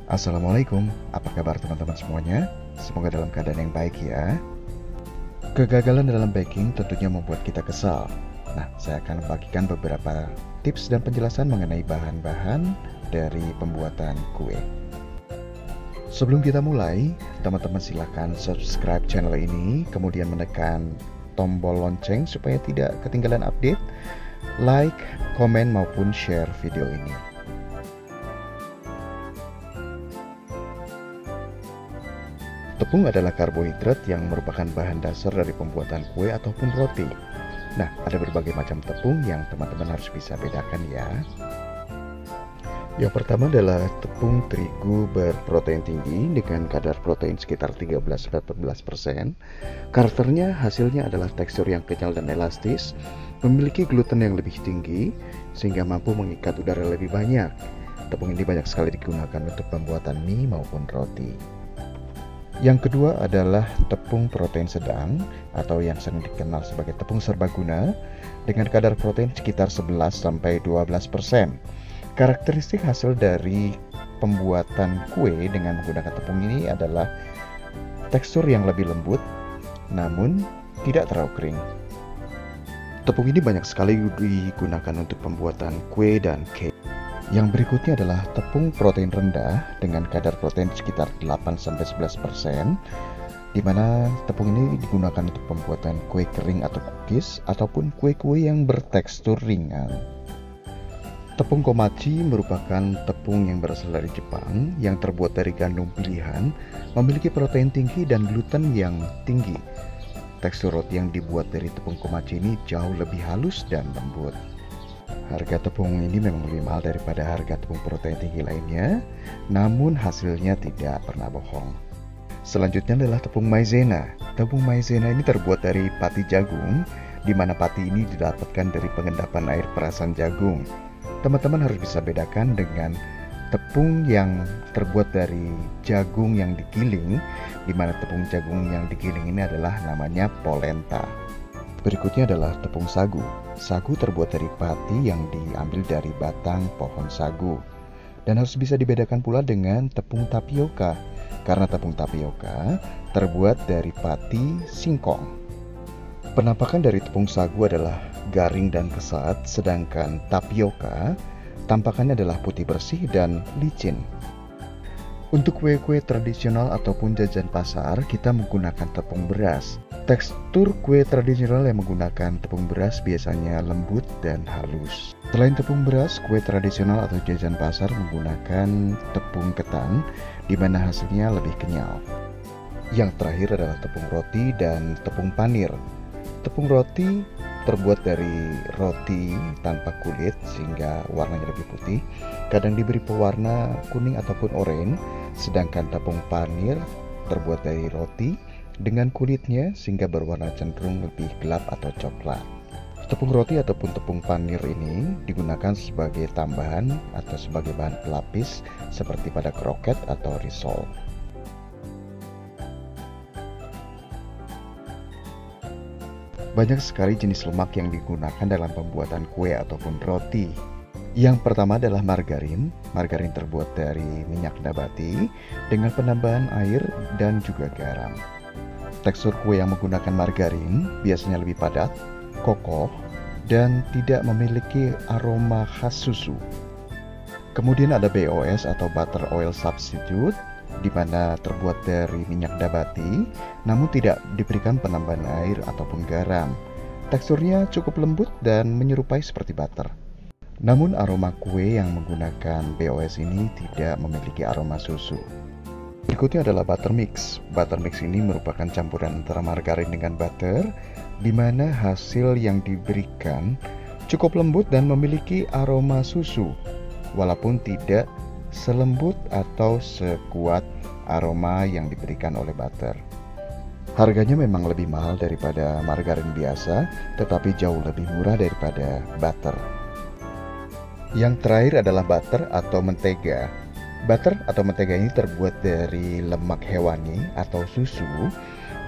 Assalamualaikum, apa kabar teman-teman semuanya? Semoga dalam keadaan yang baik ya. Kegagalan dalam baking tentunya membuat kita kesal. Nah, saya akan membagikan beberapa tips dan penjelasan mengenai bahan-bahan dari pembuatan kue. Sebelum kita mulai, teman-teman silahkan subscribe channel ini, kemudian menekan tombol lonceng supaya tidak ketinggalan update, like, komen, maupun share video ini. Tepung adalah karbohidrat yang merupakan bahan dasar dari pembuatan kue ataupun roti. Nah, ada berbagai macam tepung yang teman-teman harus bisa bedakan ya. Yang pertama adalah tepung terigu berprotein tinggi dengan kadar protein sekitar 13-14%. Karakternya hasilnya adalah tekstur yang kenyal dan elastis, memiliki gluten yang lebih tinggi, sehingga mampu mengikat udara lebih banyak. Tepung ini banyak sekali digunakan untuk pembuatan mie maupun roti. Yang kedua adalah tepung protein sedang atau yang sering dikenal sebagai tepung serbaguna dengan kadar protein sekitar 11-12%. Karakteristik hasil dari pembuatan kue dengan menggunakan tepung ini adalah tekstur yang lebih lembut namun tidak terlalu kering. Tepung ini banyak sekali digunakan untuk pembuatan kue dan cake. Yang berikutnya adalah tepung protein rendah dengan kadar protein sekitar 8-11%, di mana tepung ini digunakan untuk pembuatan kue kering atau cookies ataupun kue-kue yang bertekstur ringan. Tepung komachi merupakan tepung yang berasal dari Jepang yang terbuat dari gandum pilihan, memiliki protein tinggi dan gluten yang tinggi. Tekstur roti yang dibuat dari tepung komachi ini jauh lebih halus dan lembut. Harga tepung ini memang lebih mahal daripada harga tepung protein tinggi lainnya, namun hasilnya tidak pernah bohong. Selanjutnya adalah tepung maizena. Tepung maizena ini terbuat dari pati jagung, di mana pati ini didapatkan dari pengendapan air perasan jagung. Teman-teman harus bisa bedakan dengan tepung yang terbuat dari jagung yang digiling, di mana tepung jagung yang digiling ini adalah namanya polenta. Berikutnya adalah tepung sagu. Sagu terbuat dari pati yang diambil dari batang pohon sagu. Dan harus bisa dibedakan pula dengan tepung tapioka, karena tepung tapioka terbuat dari pati singkong. Penampakan dari tepung sagu adalah garing dan kesat, sedangkan tapioka tampakannya adalah putih bersih dan licin. Untuk kue-kue tradisional ataupun jajan pasar, kita menggunakan tepung beras. Tekstur kue tradisional yang menggunakan tepung beras biasanya lembut dan halus. Selain tepung beras, kue tradisional atau jajan pasar menggunakan tepung ketan, di mana hasilnya lebih kenyal. Yang terakhir adalah tepung roti dan tepung panir. Tepung roti terbuat dari roti tanpa kulit sehingga warnanya lebih putih, kadang diberi pewarna kuning ataupun oranye, sedangkan tepung panir terbuat dari roti dengan kulitnya sehingga berwarna cenderung lebih gelap atau coklat. Tepung roti ataupun tepung panir ini digunakan sebagai tambahan atau sebagai bahan pelapis seperti pada kroket atau risol. Banyak sekali jenis lemak yang digunakan dalam pembuatan kue ataupun roti. Yang pertama adalah margarin. Margarin terbuat dari minyak nabati dengan penambahan air dan juga garam. Tekstur kue yang menggunakan margarin biasanya lebih padat, kokoh, dan tidak memiliki aroma khas susu. Kemudian ada BOS atau butter oil substitute, di mana terbuat dari minyak nabati, namun tidak diberikan penambahan air ataupun garam. Teksturnya cukup lembut dan menyerupai seperti butter. Namun aroma kue yang menggunakan BOS ini tidak memiliki aroma susu. Berikutnya adalah butter mix. Butter mix ini merupakan campuran antara margarin dengan butter, di mana hasil yang diberikan cukup lembut dan memiliki aroma susu, walaupun tidak selembut atau sekuat aroma yang diberikan oleh butter. Harganya memang lebih mahal daripada margarin biasa, tetapi jauh lebih murah daripada butter. Yang terakhir adalah butter atau mentega. Butter atau mentega ini terbuat dari lemak hewani atau susu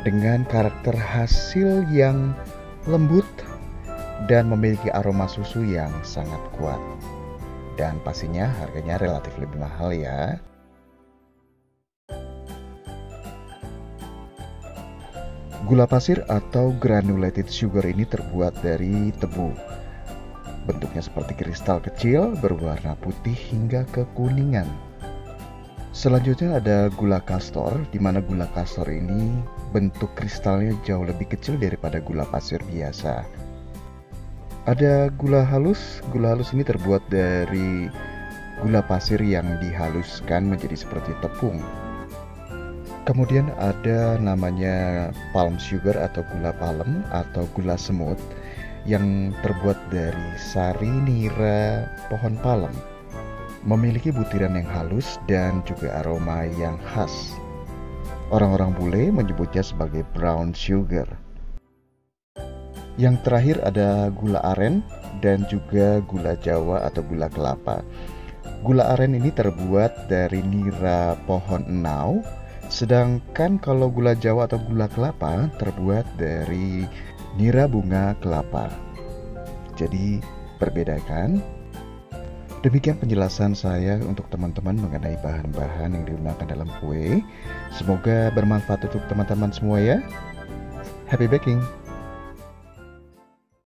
dengan karakter hasil yang lembut dan memiliki aroma susu yang sangat kuat. Dan pastinya harganya relatif lebih mahal ya. Gula pasir atau granulated sugar ini terbuat dari tebu. Bentuknya seperti kristal kecil, berwarna putih hingga kekuningan. Selanjutnya ada gula kastor, di mana gula kastor ini bentuk kristalnya jauh lebih kecil daripada gula pasir biasa. Ada gula halus ini terbuat dari gula pasir yang dihaluskan menjadi seperti tepung. Kemudian ada namanya palm sugar atau gula palem atau gula semut yang terbuat dari sari nira pohon palem. Memiliki butiran yang halus dan juga aroma yang khas. Orang-orang bule menyebutnya sebagai brown sugar. Yang terakhir ada gula aren dan juga gula jawa atau gula kelapa. Gula aren ini terbuat dari nira pohon enau, sedangkan kalau gula jawa atau gula kelapa terbuat dari nira bunga kelapa. Jadi berbeda kan? Demikian penjelasan saya untuk teman-teman mengenai bahan-bahan yang digunakan dalam kue. Semoga bermanfaat untuk teman-teman semua ya. Happy baking!